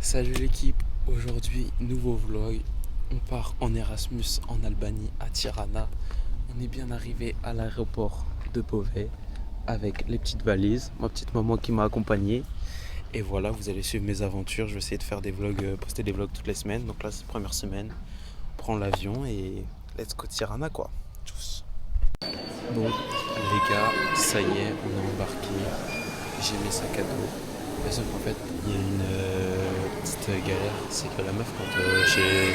Salut l'équipe, aujourd'hui nouveau vlog, on part en Erasmus en Albanie à Tirana. On est bien arrivé à l'aéroport de Beauvais avec les petites valises, ma petite maman qui m'a accompagné. Et voilà, vous allez suivre mes aventures, je vais essayer de faire des vlogs, poster des vlogs toutes les semaines. Donc là c'est la première semaine, on prend l'avion et let's go Tirana quoi. Tchuss. Bon les gars, ça y est, on est embarqué, j'ai mes sacs à dos. Mais sauf qu'en fait, il y a une petite galère, c'est que la meuf, quand j'ai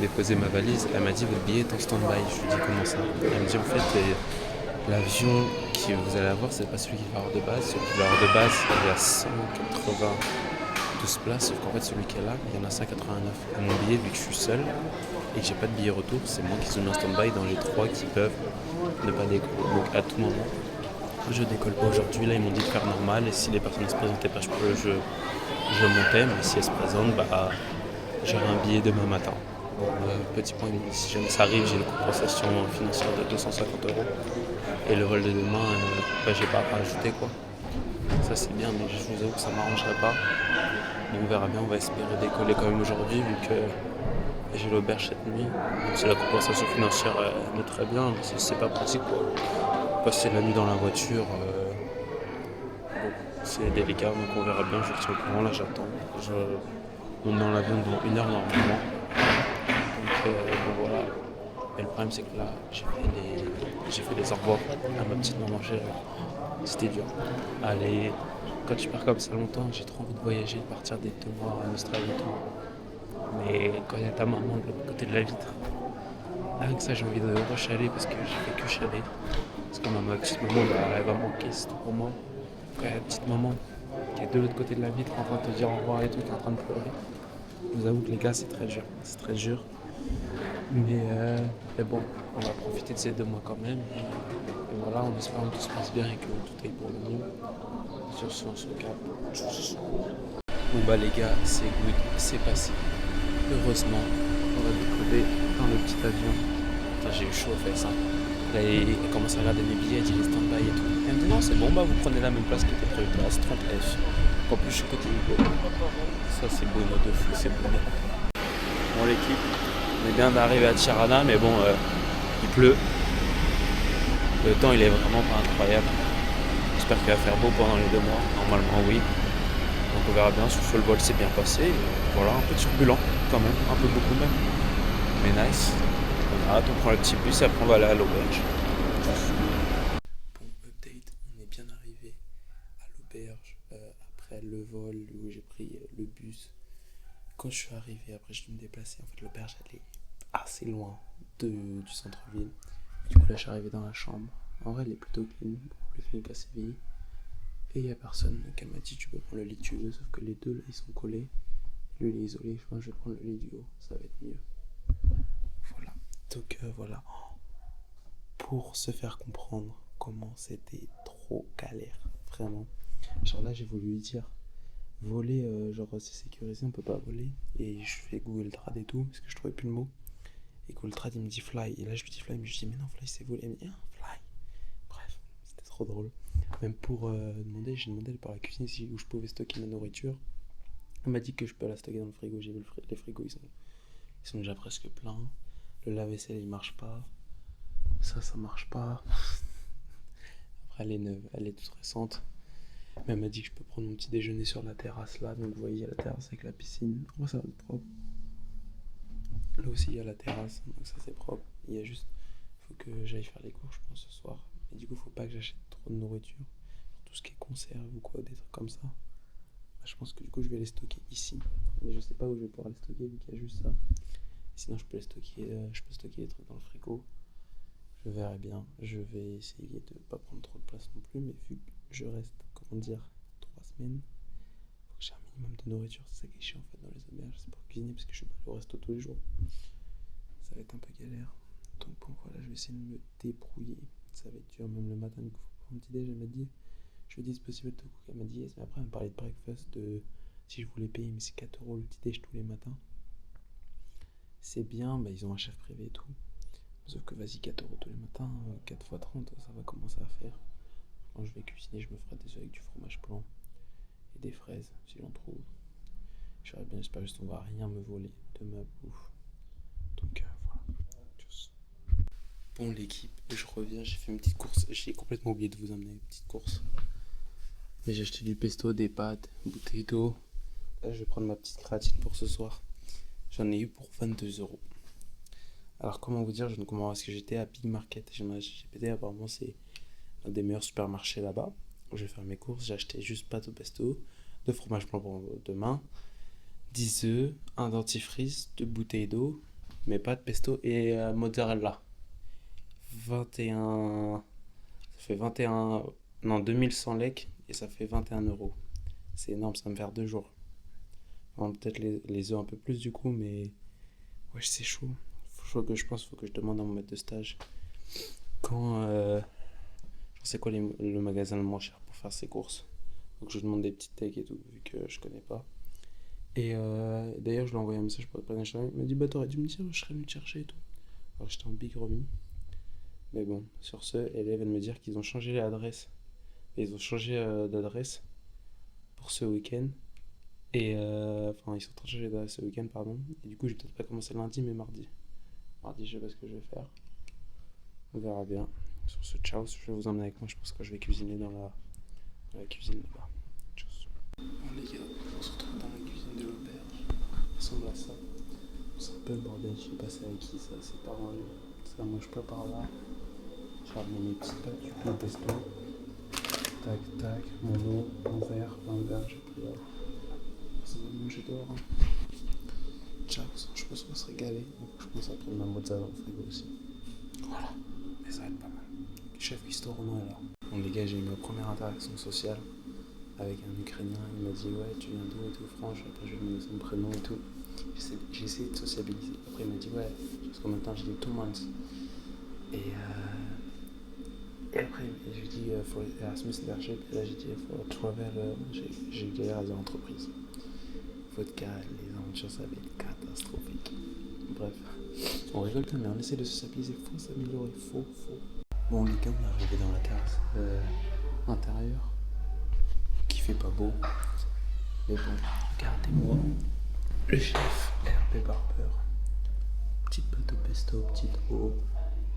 déposé ma valise, elle m'a dit votre billet est en stand-by. Je lui dis comment ça? Elle me dit en fait, l'avion que vous allez avoir, c'est pas celui qui va avoir de base. Celui qui va avoir de base, il y a 192 places, sauf qu'en fait, celui qui est là, il y en a 189. Et mon billet, vu que je suis seul et que j'ai pas de billet retour, c'est moi qui suis mis en stand-by dans les trois qui peuvent ne pas décoller. Donc à tout moment, je décolle pas aujourd'hui, là ils m'ont dit de faire normal et si les personnes ne se présentaient pas, je montais, mais si elles se présentent, bah j'aurai un billet demain matin. Bon, petit point, ils m'ont dit si jamais ça arrive, j'ai une compensation financière de 250 € et le vol de demain, bah, j'ai pas à rajouter quoi. Ça c'est bien, mais je vous avoue que ça m'arrangerait pas. Bon, on verra bien, on va espérer décoller quand même aujourd'hui vu que j'ai l'auberge cette nuit. Même si la compensation financière elle est très bien, mais c'est pas pratique quoi. Passer la nuit dans la voiture, bon, c'est délicat, donc on verra bien, je suis au courant, là j'attends. Je monte dans l'avion dans 1 heure normalement. Donc bon, voilà. Et le problème c'est que là, j'ai fait des au revoir à ma petite maman chérie. C'était dur. Allez, quand tu pars comme ça longtemps, j'ai trop envie de voyager, de partir des 2 mois en Australie et tout. Mais quand il y a ta maman de l'autre côté de la vitre, avec ça j'ai envie de rechaler parce que j'ai fait que chaler. Parce que ma petite maman, elle va manquer, c'est tout pour moi. Quand il y a la petite maman qui est de l'autre côté de la vitre en train de te dire au revoir et tout, qui est en train de pleurer. Je vous avoue que les gars, c'est très dur. C'est très dur. Mais bon, on va profiter de ces 2 mois quand même. Et voilà, en espérant que tout se passe bien et que tout aille pour le mieux. Sur ce, on se capte. Bon bah les gars, c'est good, c'est passé. Heureusement, on va décoller dans le petit avion. Putain, j'ai eu chaud au fait ça. Là, il commence à regarder mes billets, il dit les stand-by et tout. Elle me dit non, c'est bon, bah vous prenez la même place qui était prévue, place 30F. En plus, je suis côté Hugo. Ça, c'est beau, de fou, c'est beau. Bon, l'équipe, on est bien d'arriver à Tirana, mais bon, il pleut. Le temps, il est vraiment pas incroyable. J'espère qu'il va faire beau pendant les 2 mois. Normalement, oui. Donc, on verra bien. Sur le vol, c'est bien passé. Voilà, un peu turbulent, quand même, un peu beaucoup même. Mais nice. On a hâte, on prend le petit bus et après, on va aller à l'auberge. Bon, update, on est bien arrivé à l'auberge après le vol où j'ai pris le bus. Quand je suis arrivé, après je dû me déplacer. En fait, l'auberge elle est assez loin du centre-ville. Du coup, là, je suis arrivé dans la chambre. En vrai, elle est plutôt clean, beaucoup plus clean qu'à Séville. Et il n'y a personne. Donc, elle m'a dit tu peux prendre le lit que tu veux, sauf que les deux là ils sont collés. Le lit est isolé, je pense que je vais prendre le lit du haut, ça va être mieux. Voilà. Donc, voilà. Pour se faire comprendre comment c'était trop galère, vraiment. Genre là, j'ai voulu lui dire voler, genre c'est sécurisé, on peut pas voler. Et je fais Google Trad et tout, parce que je trouvais plus le mot. Et Google Trad il me dit fly. Et là je lui dis fly, mais je dis mais non, fly c'est voler. Elle me dit ah, fly. Bref, c'était trop drôle. Même pour demander, j'ai demandé par la cuisine ici où je pouvais stocker ma nourriture. Elle m'a dit que je peux la stocker dans le frigo. J'ai vu les frigos, ils sont déjà presque pleins. Le lave-vaisselle il marche pas. Ça marche pas. Après elle est neuve, elle est toute récente. Mais elle m'a dit que je peux prendre mon petit déjeuner sur la terrasse là. Donc vous voyez la terrasse avec la piscine. Oh, ça va être propre. Là aussi il y a la terrasse, donc ça c'est propre. Il y a juste, faut que j'aille faire les cours je pense ce soir. Mais du coup faut pas que j'achète trop de nourriture. Tout ce qui est conserve ou quoi, des trucs comme ça. Bah, je pense que du coup je vais les stocker ici. Mais je sais pas où je vais pouvoir les stocker vu qu'il y a juste ça. Sinon je peux stocker les trucs dans le frigo. Je verrai bien. Je vais essayer de pas prendre trop de place non plus. Mais vu que je reste, comment dire, 3 semaines, faut que j'ai un minimum de nourriture. C'est ça qui est chiant en fait dans les auberges. C'est pour cuisiner parce que je suis pas allé au resto tous les jours. Ça va être un peu galère. Donc bon voilà, je vais essayer de me débrouiller. Ça va être dur même le matin, du coup faut prendre un petit déj. Elle m'a dit, je lui ai dit c'est possible de te cook. Elle m'a dit yes, mais après elle m'a parlé de breakfast, de si je voulais payer, mais c'est 4 € le petit déj tous les matins. C'est bien, bah ils ont un chef privé et tout. Sauf que vas-y 4 € tous les matins, 4 x 30, ça va commencer à faire. Quand je vais cuisiner, je me ferai des œufs avec du fromage blanc et des fraises si j'en trouve. j'espère juste qu'on va rien me voler de ma bouffe. Donc voilà. Tchuss. Bon l'équipe, je reviens, j'ai fait une petite course. J'ai complètement oublié de vous emmener une petite course. Mais j'ai acheté du pesto, des pâtes, une bouteille d'eau. Là je vais prendre ma petite créatine pour ce soir. J'en ai eu pour 22 €. Alors comment vous dire, je ne comprends pas parce que j'étais à Big Market. J'ai pété, apparemment c'est un des meilleurs supermarchés là-bas. Je vais faire mes courses, j'ai acheté juste pâte au pesto, 2 fromages blancs pour demain, 10 œufs, un dentifrice, 2 bouteilles d'eau, mes pâtes pesto et mozzarella. 21... Ça fait 21... Non, 2100 lek et ça fait 21 €. C'est énorme, ça va me faire 2 jours. Enfin, peut-être les œufs un peu plus du coup, mais... Ouais, c'est chaud. Faut que je demande à mon maître de stage quand... Je sais quoi le magasin le moins cher pour faire ses courses. Donc je lui demande des petites techs et tout, vu que je connais pas. Et d'ailleurs, je lui ai envoyé un message pour le Instagram. Il m'a dit, bah t'aurais dû me dire, je serais venu te chercher et tout. Alors j'étais en big remis. Mais bon, sur ce, elle vient de me dire qu'ils ont changé l'adresse. Ils ont changé d'adresse pour ce week-end. Et enfin, ils sont en train de changer d'adresse ce week-end, pardon. Et du coup, je vais peut-être pas commencer lundi, mais mardi. Mardi, je sais pas ce que je vais faire. On verra bien. Sur ce, ciao. Je vais vous emmener avec moi. Je pense que je vais cuisiner dans la cuisine là-bas. Tchuss. Bon, les gars, on se retrouve dans la cuisine de l'auberge. Ça ressemble à ça. C'est un peu le bordel. Je sais pas c'est avec qui ça. C'est pas rangé. Ça, moi, je prépare là. J'ai ramené mes petites pâtes, mon pesto. Tac, tac. Mon eau, mon verre. Un verre, j'ai pris là. Ça va manger dehors. Hein. Ciao. Je pense qu'on va se régaler. Donc, je pense à prendre ma mozzarella au frigo aussi. Voilà. Mais ça va être pas mal. Chef Histo Romain est là. Bon, les gars, j'ai eu ma première interaction sociale avec un Ukrainien. Il m'a dit, ouais, tu viens d'où et tout, franche. Après, je lui ai demandé son prénom et tout. J'ai essayé de sociabiliser. Après, il m'a dit, ouais, parce qu'en même temps, j'ai dit 2 months. Et après, je lui ai dit, for Erasmus Leadership. Et là, j'ai dit, for travel. J'ai galéré à des entreprises. Vodka, les aventures, ça va être catastrophique. Bref, on rigole quand même, on essaie de sociabiliser. Faut s'améliorer, faut. Bon, les gars, on est arrivé dans la terrasse intérieure, qui fait pas beau. Mais bon, regardez-moi. Le chef RP Barber. Petite pâte au pesto, petite eau.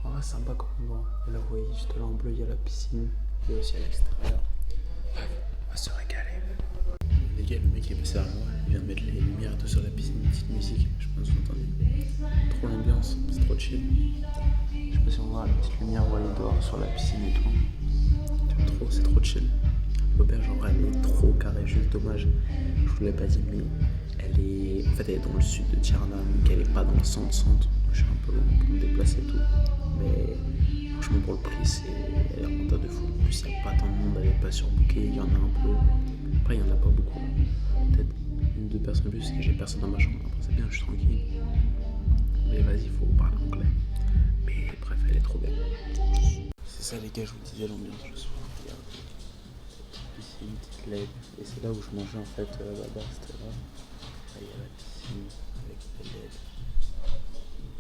Oh, sympa comme endroit. Et là, vous voyez, juste là en bleu, il y a la piscine. Et aussi à l'extérieur. Bref, on va se régaler. Les gars, le mec est passé à moi. Il vient de mettre les lumières et tout sur la piscine. Une petite musique. Je sais pas si vous entendez. Trop l'ambiance, c'est trop chill. Je sais pas si on voit la petite lumière voyée dehors sur la piscine et tout. J'aime trop, c'est trop chill. L'auberge en vrai elle est trop carrée, juste dommage. Je vous l'ai pas dit, mais elle est dans le sud de Tirana, donc elle est pas dans le centre. Donc je suis un peu loin pour me déplacer et tout. Mais franchement pour le prix, elle est rentable de fou. En plus il n'y a pas tant de monde, elle est pas surbookée, il y en a un peu. Après il y en a pas beaucoup. Peut-être 1-2 personnes plus, parce que j'ai personne dans ma chambre. Après c'est bien, je suis tranquille. Mais vas-y, il faut parler anglais. Mais bref, elle est trop belle. C'est ça les gars, je vous disais l'ambiance le soir. Regarde. Ici une petite LED. Et c'est là où je mangeais en fait là-bas, c'était là. Là il y a la piscine avec les LED.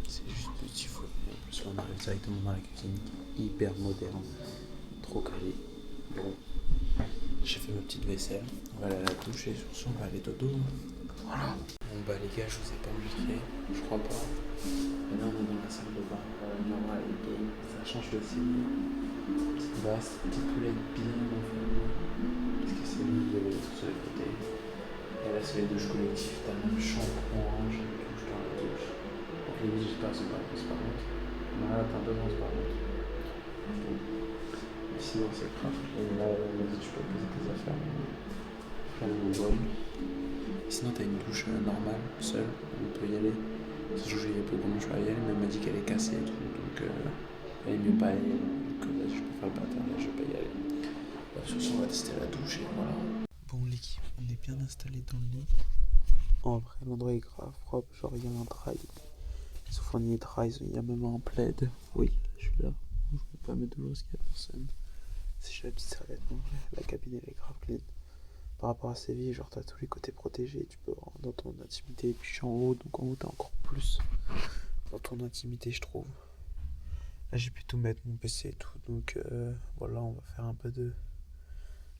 C'est juste beautiful. Et en plus là on arrive directement dans la cuisine. Hyper moderne. Trop calé. Bon. J'ai fait ma petite vaisselle. On va aller à la douche et sur ce on va aller dodo. Voilà. Bon bah les gars, je vous ai pas montré, je crois pas. Et là on est dans la salle de bain, normal et gay, ça change de style. Petite basse, petite toilette bien enfermée. Qu'est-ce que c'est mieux, il y avait tout sur les côtés. Et là c'est les douches collectives, t'as même shampoing, j'ai une douche dans la douche. Donc les douches j'espère sont pas transparentes. Mais là t'as 2 transparentes. Mais sinon c'est grave. Et là vas-y tu peux poser tes affaires. Plein de bol. Sinon t'as une douche normale, seule, on peut y aller. Si je joue peu comment je vais y aller, mais elle m'a dit qu'elle est cassée et tout, donc elle est mieux pas y aller. Donc vas-y, je peux faire le bâtard, là je vais pas y aller. Bref, sur ce on va tester la douche et voilà. Bon l'équipe, on est bien installé dans le lit. En vrai l'endroit est grave propre, genre il y a un trail. Ils ont fourni des trails, il y a même un plaid. Oui, je suis là. Je vais pas mettre de l'eau parce qu'il y a personne. C'est chez la petite serviette, en vrai, la cabine elle est grave clean. Par rapport à Séville, genre t'as tous les côtés protégés, tu peux rentrer dans ton intimité, et puis je suis en haut, donc en haut t'as encore plus dans ton intimité je trouve. Là j'ai pu tout mettre mon PC et tout, donc voilà, on va faire un peu de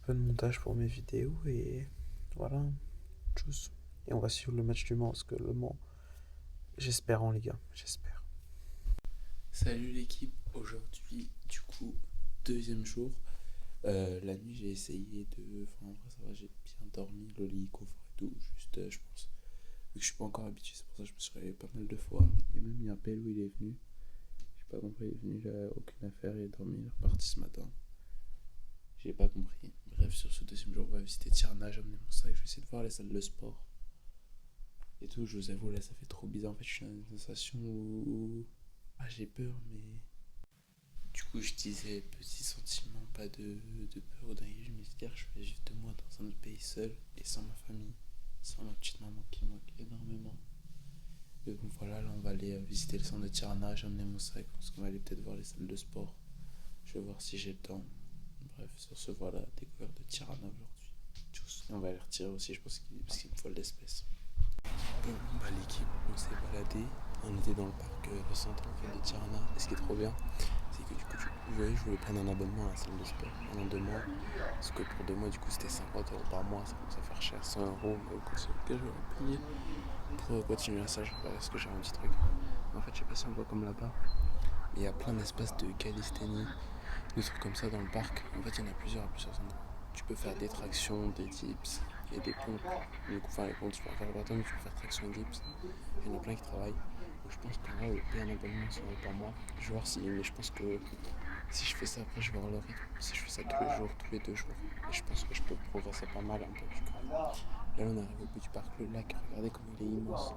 montage pour mes vidéos et voilà, tchuss. Et on va suivre le match du Mans, parce que le Mans, j'espère en les gars, j'espère. Salut l'équipe, aujourd'hui, du coup, deuxième jour. La nuit, j'ai essayé de... Enfin, en vrai, ça va, j'ai bien dormi, le lit, couvre et tout. Juste, je pense, vu que je suis pas encore habitué, c'est pour ça que je me suis réveillé pas mal de fois. Et même, il y a un appel où il est venu. J'ai pas compris, il est venu, il a aucune affaire, il est dormi, il est reparti ce matin. J'ai pas compris. Bref, sur ce deuxième jour, on va visiter Tirana, j'ai amené mon sac, je vais essayer de voir les salles de sport. Et tout, je vous avoue, là, ça fait trop bizarre. En fait, je suis dans une sensation où... Ah, j'ai peur, mais... Du coup, je disais, petit sentiment, pas de peur ou d'inquiétude. Je me suis dit, je vais vivre 2 mois dans un autre pays seul et sans ma famille, sans ma petite maman qui me manque énormément. Et donc voilà, là, on va aller visiter le centre de Tirana. J'ai amené mon sac parce qu'on va aller peut-être voir les salles de sport. Je vais voir si j'ai le temps. Bref, sur ce, voilà, découverte de Tirana aujourd'hui. Et on va aller retirer aussi, je pense parce qu'il me faut l'espèce. Bon, bah l'équipe, on s'est baladé. On était dans le parc, le centre en fait, de Tirana. Et ce qui est trop bien, c'est que du coup, vous voyez, je voulais prendre un abonnement à la salle de sport pendant 2 mois. Parce que pour 2 mois, du coup, c'était 50 € par mois. Ça commence à faire cher, 100 €. Mais au conseil que je vais payer pour continuer à ça, je sais pas, parce que j'ai un petit truc. En fait, je sais pas si on voit comme là-bas. Mais il y a plein d'espaces de calisthénie, des trucs comme ça dans le parc. En fait, il y en a plusieurs à plusieurs endroits. Tu peux faire des tractions, des dips et des pompes. Du coup, enfin, les pompes, tu peux en faire le bâton, mais tu peux faire traction et dips. Il y en a plein qui travaillent. Donc, je pense qu'en vrai, je paye un abonnement 100 € par mois. Je vais voir si. Mais je pense que si je fais ça, après, je vais voir le rythme. Si je fais ça tous les jours, tous les 2 jours. Et je pense que je peux progresser pas mal un peu. Du coup. Là, on arrive au bout du parc, le lac. Regardez comme il est immense.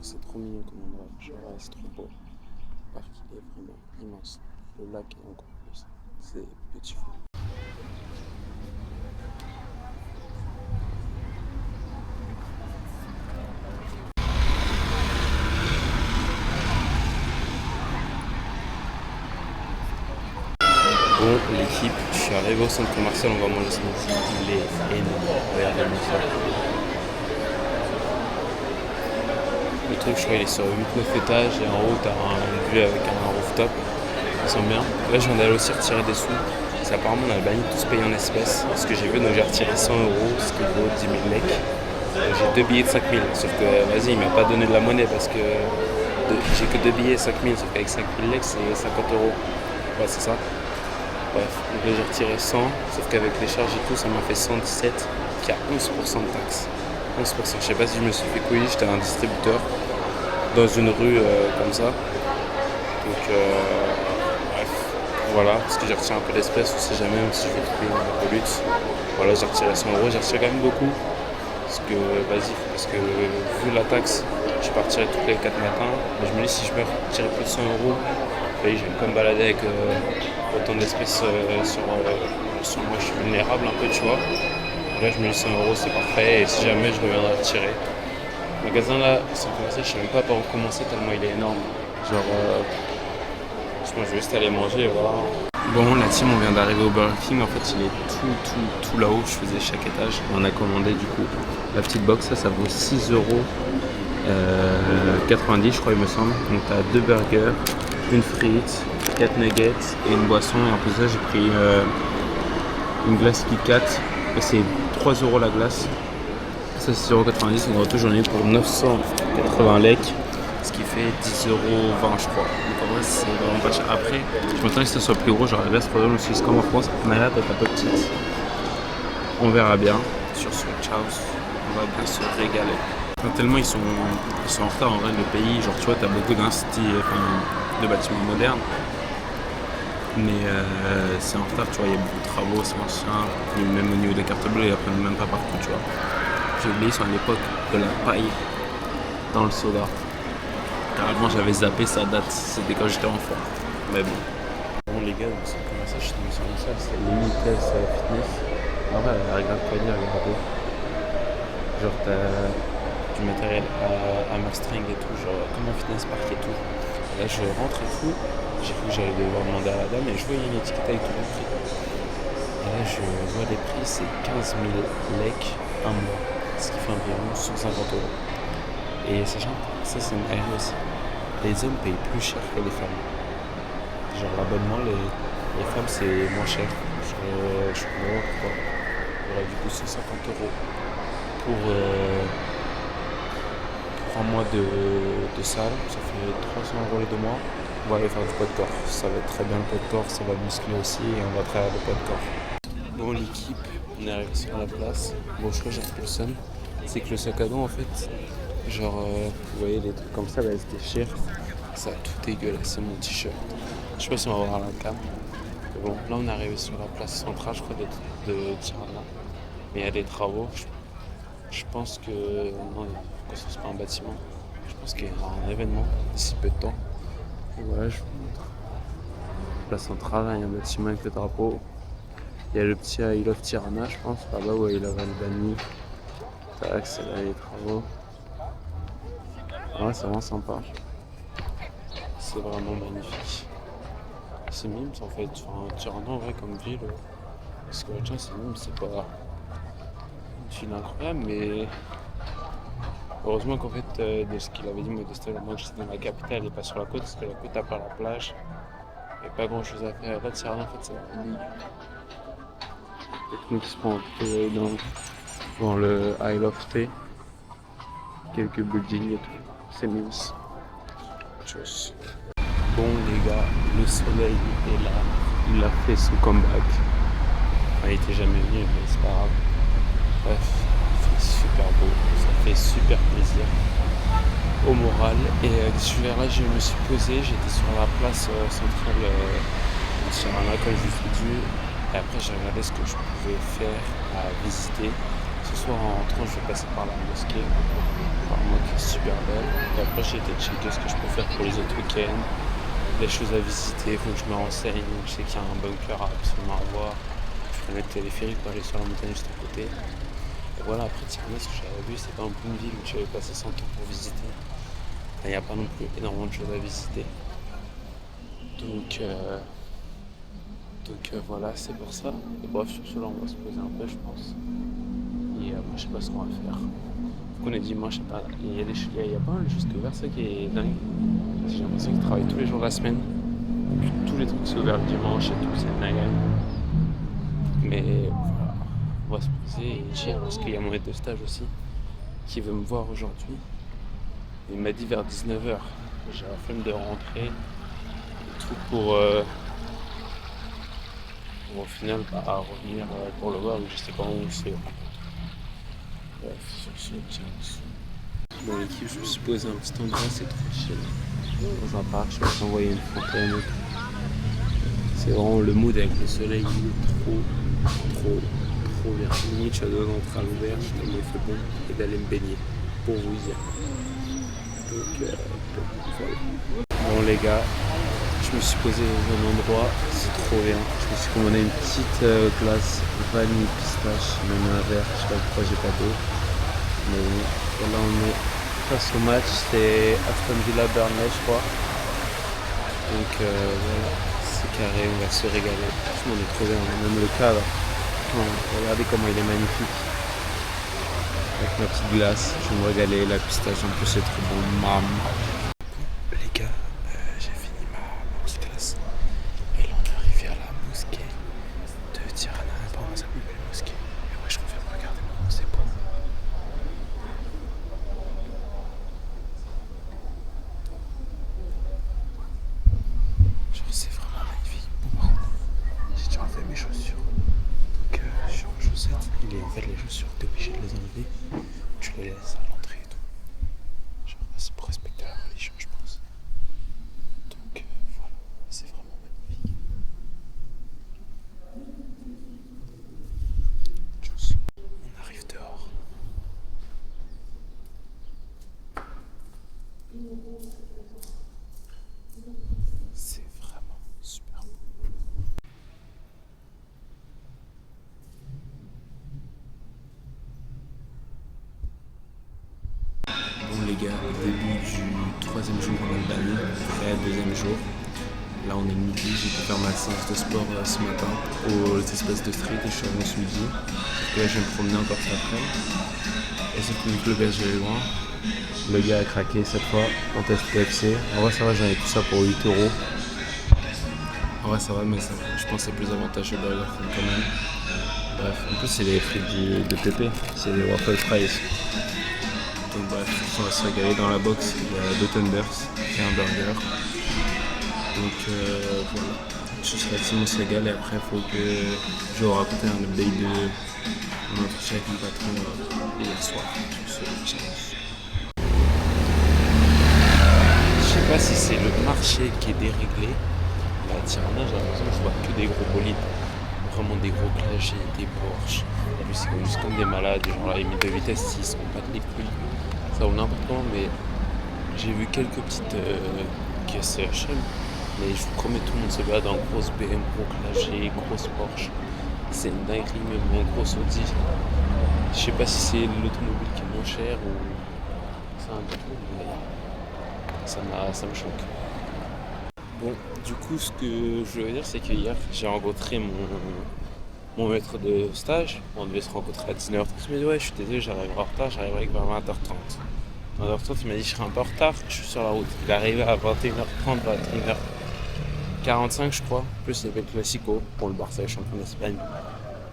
C'est trop mignon comme endroit. Genre, c'est trop beau. Le parc, il est vraiment immense. Le lac est encore plus. C'est beautiful. Bon, l'équipe, je suis arrivé au centre commercial, on va manger ce midi. Il est énorme. Regardez-moi ça. Le truc, je crois, il est sur 8-9 étages et en haut, t'as une vue avec un rooftop. Ça sent bien. Là, je viens d'aller aussi retirer des sous. C'est apparemment en Albanie, tout se paye en espèces. Ce que j'ai vu, donc j'ai retiré 100 €, ce qui vaut 10 000 lek. J'ai 2 billets de 5 000. Sauf que, vas-y, il m'a pas donné de la monnaie parce que j'ai que 2 billets 5 000. Sauf qu'avec 5 000 lek, c'est 50 €. Ouais, c'est ça. Bref, donc là, j'ai retiré 100. Sauf qu'avec les charges et tout, ça m'a fait 117, qui a 11% de taxes. 11%. Je sais pas si je me suis fait couiller, j'étais un distributeur dans une rue comme ça. Donc, bref, voilà, parce que j'ai retiré un peu d'espèces, on sait jamais, même si je vais trouver un peu luxe. Voilà, j'ai retiré 100 €, j'ai retiré quand même beaucoup. Parce que, vas-y, parce que vu la taxe, je partirai tous les 4 matins. Mais je me dis, si je me retire plus de 100 €, je vais quand même balader avec autant d'espèces sur moi, je suis vulnérable un peu, tu vois. Là, je me dis 100 €, c'est parfait, et si jamais je reviendrai retirer. Le magasin là, sans commencer, je sais même pas par où commencer tellement il est énorme. Genre, je pense que je vais juste aller manger et voilà. Bon, la team, on vient d'arriver au Burger King. En fait, il est tout là-haut. Je faisais chaque étage. On a commandé du coup la petite box. Ça vaut 6,90 €, je crois, il me semble. Donc, t'as 2 burgers, une frite, 4 nuggets et une boisson. Et en plus, là, j'ai pris une glace Kit Kat. Et c'est 3 € la glace. Ça, c'est 6,90 €. En retour, j'en ai eu pour 980 lek. Ce qui fait 10,20 € je crois. Donc en vrai c'est vraiment pas cher. Après, je m'attendais que ça soit plus gros, genre la glace probablement suisse comme en France, mais là peut-être un peu petite. On verra bien. Sur ce, ciao, on va bien se régaler. Enfin, tellement ils sont en retard en vrai le pays, genre tu vois t'as beaucoup de bâtiments modernes. Mais c'est en retard, tu vois, il y a beaucoup de travaux, c'est ancien, même au niveau des cartes bleues, ils apprennent même pas partout, tu vois. J'ai oublié, ils sont à l'époque de la paille dans le soda. Carrément, j'avais zappé, ça date, c'était quand j'étais enfant. Mais bon. Bon, les gars, c'est comme ça, je suis tombé sur une salle, c'est Limitless Fitness. En vrai, regarde quoi dire, regardez. Genre, t'as du matériel à hamstring et tout, genre comme un fitness park et tout. Et là, je rentre et tout, j'ai cru que j'allais devoir demander à la dame, et je vois, il y a une étiquette avec tous les prix. Et là, je vois les prix, c'est 15 000 lek un mois, ce qui fait environ 150 €. Et sachant que ça c'est une règle aussi, les hommes payent plus cher que les femmes. Genre l'abonnement, les femmes c'est moins cher. Je comprends pas pourquoi. Voilà, du coup 150 € pour un mois de salle. Ça fait 300 € les 2 mois. On va aller faire du poids de corps. Ça va être très bien le poids de corps, ça va muscler aussi et on va travailler le poids de corps. Bon, l'équipe, on est arrivé sur la place. Bon, je crois que j'ai un peu le seum. C'est que le sac à dos, en fait, genre, vous voyez, les trucs comme ça, là, c'était cher. Ça a tout dégueulasse, c'est mon t-shirt. Je sais pas si on va voir la cam. Mais bon, là, on est arrivé sur la place centrale, je crois, de Tirana. Mais il y a des travaux. Je pense que. Non, c'est pas un bâtiment. Je pense qu'il y aura un événement d'ici peu de temps. Et voilà, je vous montre. Place centrale, il y a un bâtiment avec le drapeau. Il y a le petit I Love Tirana, je pense, là-bas où il avait Albanie. Tac, c'est là les travaux. Ouais, c'est vraiment sympa. C'est vraiment magnifique. C'est Mims en fait. Enfin, Tirana en vrai comme ville. Parce que tiens, c'est Mims, c'est pas une ville incroyable, mais heureusement qu'en fait, de ce qu'il avait dit Modeste Lamont, que j'étais dans la capitale et pas sur la côte, parce que la côte à part la plage, il n'y a pas grand chose à faire. Là, Tirana en fait, c'est magnifique. Nous qui se prend un peu dans le I Love T, quelques buildings et tout, c'est Mims. Tchuss. Bon les gars, le soleil est là, il a fait son comeback. Enfin, il était jamais venu, mais c'est pas grave. Bref, il fait super beau, ça fait super plaisir au moral. Et ce jour-là, je me suis posé, j'étais sur la place centrale de Tirana comme je vous ai dit. Et après, j'ai regardé ce que je pouvais faire à visiter. Ce soir, en rentrant, je vais passer par la mosquée, apparemment qui est super belle. Et après, j'ai été checker ce que je peux faire pour les autres week-ends. Des choses à visiter, il faut que je me renseigne. Je sais qu'il y a un bunker à absolument voir. Je peux mettre le téléphérique pour aller sur la montagne juste à côté. Et voilà, après Tirana, ce que j'avais vu, c'est pas un peu une ville où tu avais passé 100 ans pour visiter. Il n'y a pas non plus énormément de choses à visiter. Donc voilà, c'est pour ça. Et bref, sur ce là, on va se poser un peu, je pense. Et après, je sais pas ce qu'on va faire. On est dimanche, je sais pas. Il y a pas mal de choses qui sont ouvertes, ça qui est dingue. J'ai l'impression qu'ils travaillent tous les jours de la semaine. Tous les trucs sont ouverts le dimanche et tout, c'est dingue. Mais voilà, on va se poser et chier parce qu'il y a mon maître de stage aussi qui veut me voir aujourd'hui. Il m'a dit vers 19h. J'ai la flemme de rentrer. Et tout pour au final revenir pour le voir, mais je sais pas où c'est. Bref, sur ce, tiens. Bon l'équipe, je me suis posé un petit endroit, c'est trop chill. Dans un parc, je vais t'envoyer une fontaine et tout. C'est vraiment le mood avec le soleil, il est trop bien. Limite, je suis à deux d'entrer à l'auberge, tellement il fait bon, et d'aller me baigner, pour vous dire. Donc voilà. Bon les gars, je me suis posé dans un endroit, c'est trop bien. Je me suis commandé une petite glace vanille pistache, même un verre, je sais pas pourquoi j'ai pas d'eau. Mais bon, là on est face au match, c'est Aston Villa Burnley je crois. Donc voilà, c'est carré, on va se régaler. Franchement on est trop bien, même le cadre. Regardez comment il est magnifique. Avec ma petite glace, je vais me régaler, la pistache en plus c'est trop bon, mam. Les gars, j'ai fini ma petite classe. Et là on est arrivé à la mosquée de Tirana. Apparemment ça s'appelle la mosquée. Et ouais, je confirme, regardez comment c'est beau. Genre c'est vraiment magnifique. Bon par contre, j'ai déjà enlevé mes chaussures. Donc je suis en chaussettes. En fait les chaussures, t'es obligé de les enlever. Tu les laisses à l'entrée et tout. Genre c'est pour respecter la religion je pense. Donc voilà, c'est vraiment magnifique. On arrive dehors. C'est vraiment super beau. Bon les gars, début du 3e jour en Albanie, après 2e jour. Là on est midi, j'ai pu faire ma séance de sport ce matin aux espèces de street et je suis revenu ce midi. Et là je vais me promener encore cet après-midi. Et c'est que le PSG est loin. Le gars a craqué cette fois en test KFC. En vrai ça va, j'en ai tout ça pour 8 €. En vrai ça va, mais ça, je pense que c'est plus avantageux Burger King quand même. Bref, en plus c'est les frites de Pépé, c'est les waffle fries. Donc bref, on va se régaler dans la box, il y a deux tenders et un burger. Donc voilà, ce sera on se régale et après il faut que je vais vous raconter un update de mon entretien avec mon patron hier soir sur ce challenge. Je sais pas si c'est le marché qui est déréglé. À Tirana, j'ai l'impression que je vois que des gros bolides. Vraiment des gros clashés, des Porsche. En plus, ils conduisent comme des malades. Genre là, les limites de vitesse, ils se rendent pas de les couilles. Ça roule n'importe comment, mais j'ai vu quelques petites caisses HM. Mais je vous promets, tout le monde se bat dans grosse BM, gros clashé, grosse Porsche. C'est une dinguerie, même en grosse Audi. Je sais pas si c'est l'automobile qui est moins cher ou c'est un tout, mais ça me choque. Bon, du coup, ce que je veux dire, c'est que hier, j'ai rencontré mon maître de stage. On devait se rencontrer à 19h30. Il m'a dit, ouais, je suis désolé, j'arriverai en retard, j'arriverai vers 20h30. 20h30, il m'a dit, je serai un peu en retard, je suis sur la route. Il est arrivé à 21h30, 21h45, je crois. En plus, il y avait le Classico pour le Barça et champion d'Espagne.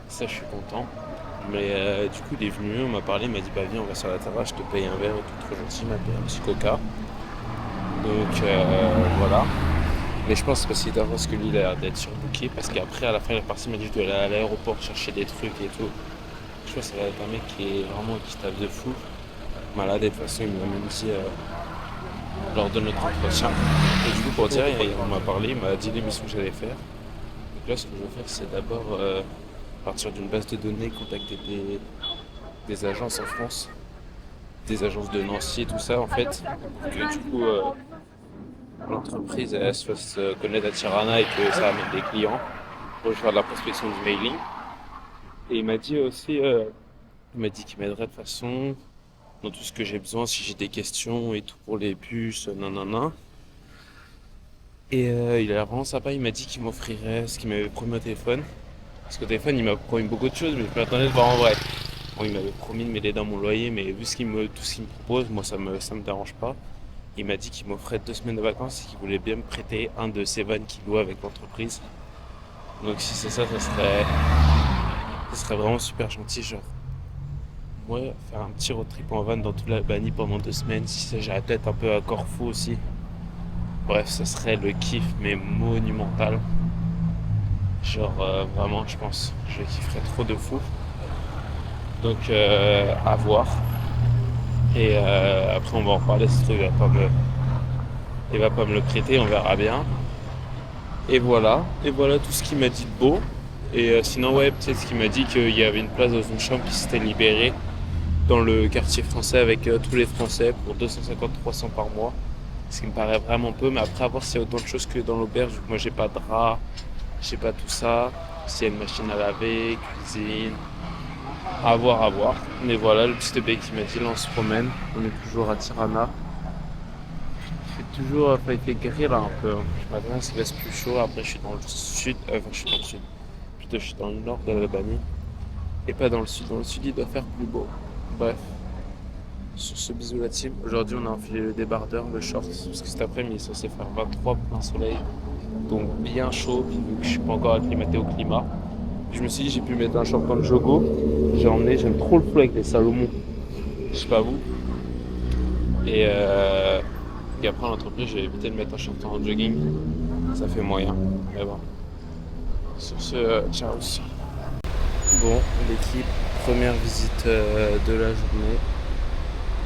Ça, je suis content. Mais du coup, il est venu, on m'a parlé, il m'a dit, bah viens, on va sur la terrasse, je te paye un verre et tout, trop gentil, il m'a payé un petit coca. Donc voilà. Mais je pense que c'est parce qu'il est parce que lui il a l'air d'être surbooké. Parce qu'après à la fin il est parti, il m'a dit je dois aller à l'aéroport chercher des trucs et tout. Je pense que ça va être un mec qui est vraiment qui tape de fou. Malade et de toute façon il m'a même dit lors de notre entretien. Et du coup pour dire, on m'a parlé, il m'a dit l'émission que j'allais faire. Donc là ce que je vais faire c'est d'abord partir d'une base de données, contacter des agences en France. Des agences de Nancy et tout ça en fait. Que du coup l'entreprise elle se fasse connaître à Tirana et que ça amène des clients pour faire de la prospection du mailing. Et il m'a dit aussi, il m'a dit qu'il m'aiderait de façon dans tout ce que j'ai besoin, si j'ai des questions et tout pour les bus, nanana. Et il a l'air vraiment sympa, il m'a dit qu'il m'offrirait ce qu'il m'avait promis au téléphone. Parce qu'au téléphone, il m'a promis beaucoup de choses, mais je m'attendais de voir en vrai. Bon, il m'avait promis de m'aider dans mon loyer, mais vu tout ce qu'il me propose, moi ça me dérange pas. Il m'a dit qu'il m'offrait 2 semaines de vacances et qu'il voulait bien me prêter un de ses vannes qu'il loue avec l'entreprise. Donc si c'est ça, ça serait vraiment super gentil. Genre, ouais, faire un petit road trip en van dans toute l'Albanie pendant 2 semaines. Si ça, j'irais peut-être un peu à Corfou aussi. Bref, ça serait le kiff, mais monumental. Genre, vraiment, je pense, je kifferais trop de fou. Donc, à voir. Et après, on va en reparler si il va pas me le prêter, on verra bien. Et voilà tout ce qu'il m'a dit de beau. Et sinon, ouais, peut-être ce qu'il m'a dit qu'il y avait une place dans une chambre qui s'était libérée dans le quartier français avec tous les Français pour 250-300 par mois. Ce qui me paraît vraiment peu, mais après, à voir s'il y a autant de choses que dans l'auberge. Moi, j'ai pas de drap, j'ai pas tout ça. S'il y a une machine à laver, cuisine. À voir. Mais voilà, le petit bébé qui m'a dit, là, on se promène. On est toujours à Tirana. Toujours, il fait gris là un peu. Maintenant, il reste plus chaud. Après, je suis dans le sud. Je suis dans le sud. Plutôt, je suis dans le nord de l'Albanie. Et pas dans le sud. Dans le sud, il doit faire plus beau. Bref. Sur ce, bisou la team. Aujourd'hui, on a enfilé le débardeur, le short. Parce que cet après-midi, il est censé faire 23 plein soleil. Donc, bien chaud. Vu que je suis pas encore acclimaté au climat. Je me suis dit, j'ai pu mettre un short en jogo. J'aime trop le flow avec les Salomon. Je sais pas vous. Et après l'entreprise, j'ai évité de mettre un short en jogging. Ça fait moyen. Mais bon. Sur ce, ciao. Bon, l'équipe, première visite de la journée.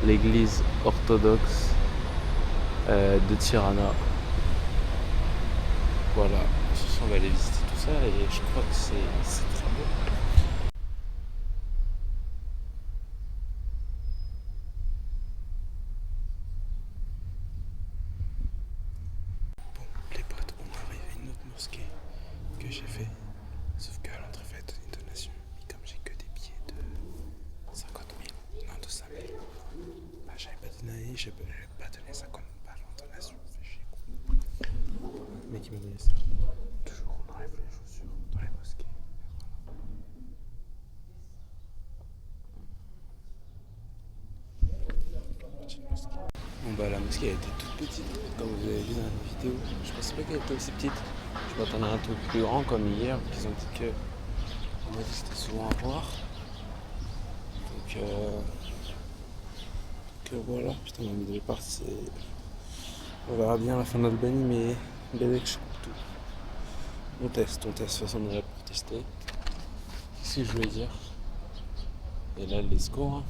L'église orthodoxe de Tirana. Voilà. Ce soir, on va aller visiter tout ça et je crois que c'est très beau. Les potes, on est arrivé à une autre mosquée que j'ai fait, sauf qu'à l'entrée faites une donation, et comme j'ai que des billets de 50 000, non de 5 000, bah j'avais pas donné, je n'avais pas donné 50 balles en donation, fait chier quoi. Le mec il m'a donné ça, toujours on enlève les chaussures dans les mosquées, voilà. Bon bah la mosquée elle était toute petite, comme vous avez vu dans la vidéo. Je pensais pas qu'elle était aussi petite. Je m'attendais à un truc plus grand comme hier, qu'ils ont dit que On m'a dit que c'était souvent à voir. Donc voilà, putain, mon de départ, c'est. On verra bien à la fin de l'Albanie, mais bébé, je coupe tout. On teste, de toute façon, on est là pour tester. Qu'est-ce que je voulais dire? Et là, let's go, hein.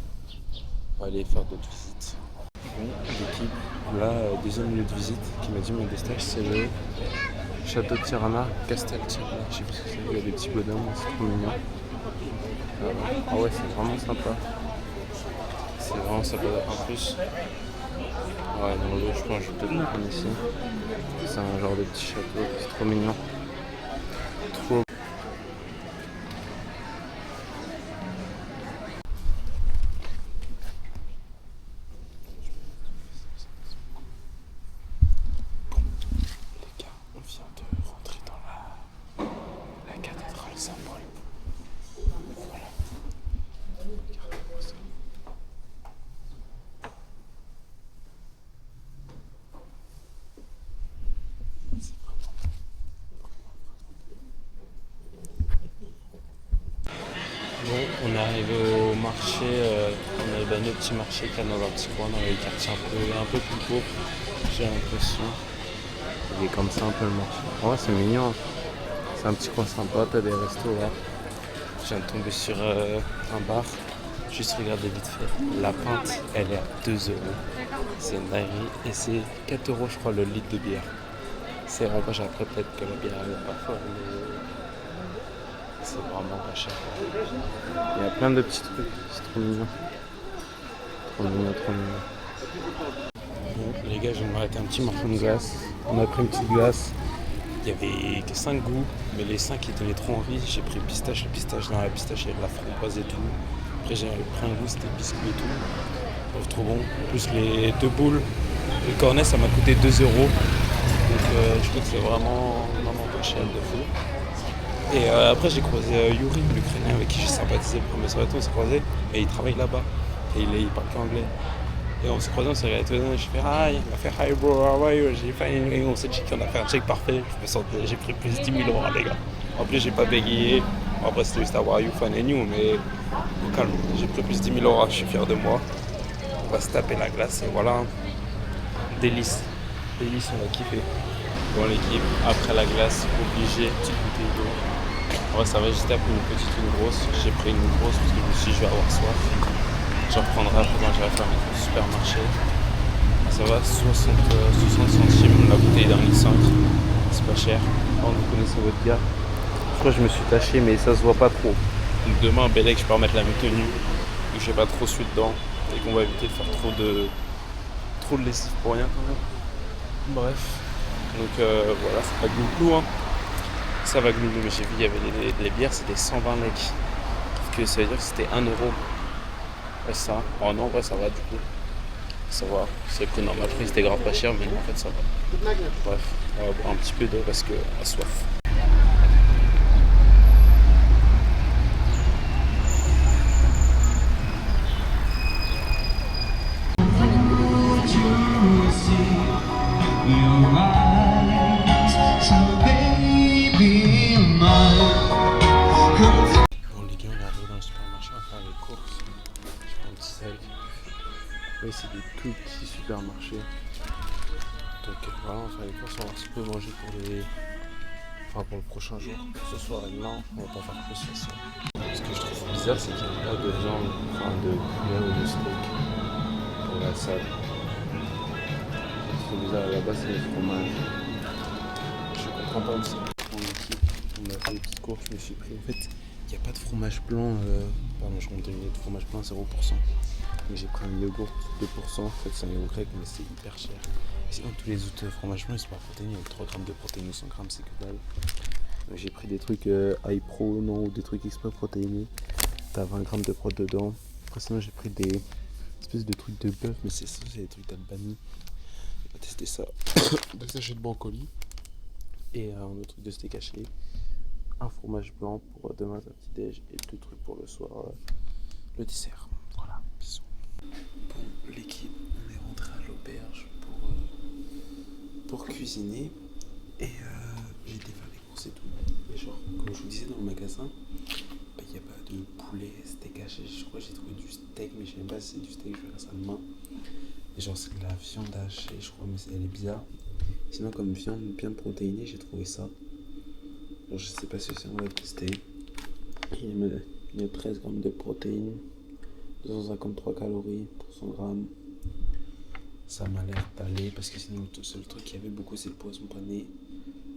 On va aller faire d'autres visites. Bon, l'équipe, là, deuxième lieu de visite qui m'a dit mon destage, c'est le château de Tirana, Castel Tirana. Je sais plus ce que c'est, il y a des petits bonhommes, c'est trop mignon. Ah ouais, c'est vraiment sympa. C'est vraiment sympa. En plus, ouais, dans l'eau, je pense que je vais peut-être le prendre ici. C'est un genre de petit château, c'est trop mignon. Trop. Bon, les gars, on vient de rentrer dans la cathédrale Saint-Paul. Voilà. Regardez-moi ça. Bon, on est arrivé au marché, on est arrivé à notre petit marché qu'il y a dans un petit coin, dans les quartiers un peu plus pauvres, j'ai l'impression. Il est comme ça un peu le marché. Ouais, c'est mignon, c'est un petit coin sympa, t'as des restos là. Je viens de tomber sur un bar, juste regarder vite fait. La pinte, elle est à 2 €. C'est une dinguerie et c'est 4 € je crois le litre de bière. C'est vraiment pas cher, après peut-être que la bière elle est pas folle, mais c'est vraiment pas cher. Il y a plein de petits trucs, c'est trop mignon. Trop mignon, trop mignon. Bon, les gars, je vais m'arrêter un petit morceau de glace. On a pris une petite glace. Il y avait que 5 goûts, mais les 5 ils donnaient trop envie. J'ai pris pistache, le pistache dans la pistache, il y avait de la framboise et tout. Après j'ai pris un goût, c'était biscuit et tout. Bref, trop bon. En plus les 2 boules, le cornet ça m'a coûté 2 €. Donc je trouve que c'est vraiment pas cher de fou. Et après j'ai croisé Yuri, l'Ukrainien avec qui j'ai sympathisé le premier soir et tout, on s'est croisé et il travaille là-bas et il parle qu'anglais. Et on s'est croisé, on s'est regardé tous les deux et j'ai fait hi, il m'a fait hi bro, how are you? J'ai fait et on s'est checké, on a fait un check parfait, je me sentais, j'ai pris plus de 10 000 € les gars. En plus j'ai pas bégayé, bon, après c'était juste how are you, fun and you, mais au calme, j'ai pris plus de 10 000 €, je suis fier de moi. On va se taper la glace et voilà. Délice, délice, on va kiffer. Bon l'équipe, après la glace, obligé, petite bouteille d'eau. En vrai ça va, j'étais après une petite ou une grosse. J'ai pris une grosse parce que je me suis dit je vais avoir soif. Je reprendrai après quand j'irai faire mes supermarché. Ça va, 60 centimes la bouteille d'un litre 5. C'est pas cher. Quand vous connaissez votre gars. Je crois que je me suis taché mais ça se voit pas trop. Donc demain, Belek, je peux remettre la même tenue. Donc j'ai pas trop su dedans. Et qu'on va éviter de faire trop de lessive pour rien quand même. Bref. Donc voilà, c'est pas glouglou hein. Ça va glouglou, mais j'ai vu il y avait les bières, c'était 120 lek. Que ça veut dire que c'était 1 €. Ouais ça. Oh non, ouais ça va du coup. Ça va. C'est le prix normal, après c'était grave pas cher, mais en fait ça va. Bref, on va boire un petit peu d'eau parce que a soif. Ouais, c'est des tout petits supermarchés. Donc voilà, on va faire les courses, on va voir si on peut manger pour le prochain jour. Ce soir et demain, on va pas faire plus de toute façon. Ce que je trouve bizarre, c'est qu'il n'y a pas de viande, de poulet ou de steak pour la salle. C'est bizarre, là-bas c'est le fromage. Je comprends pas aussi. On a fait des petites courses, je me suis pris. En fait, il n'y a pas de fromage blanc. Pardon, je compte une de fromage blanc 0%. Mais j'ai pris un yogourt 2%, en fait c'est un yogourt grec mais c'est hyper cher. Sinon tous les autres fromages blancs ils sont pas protéinés, avec 3 grammes de protéines ou 100 grammes c'est que dalle. Donc j'ai pris des trucs iPro non ou des trucs exprès protéinés. T'as 20 grammes de prot dedans. Après sinon j'ai pris des espèces de trucs de bœuf mais c'est ça, c'est des trucs d'Albanie. On va tester ça. 2 sachets de brocoli et un autre truc de steak haché. Un fromage blanc pour demain un petit déj et 2 trucs pour le soir, le dessert. Voilà, bisous. Bon, l'équipe, on est rentré à l'auberge pour cuisiner et j'ai été faire les courses et tout. Mais genre, comme je vous disais dans le magasin, de poulet, c'était caché. Je crois que j'ai trouvé du steak, mais je sais même pas si c'est du steak, je verrai ça demain. Et genre, c'est de la viande hachée, je crois, mais elle est bizarre. Sinon, comme viande bien protéinée, j'ai trouvé ça. Alors, je sais pas si on va tester. Il y a 13 grammes de protéines, 253 calories pour 100 grammes. Ça m'a l'air d'aller parce que sinon, le seul truc qu'il y avait beaucoup, c'est le poisson pané.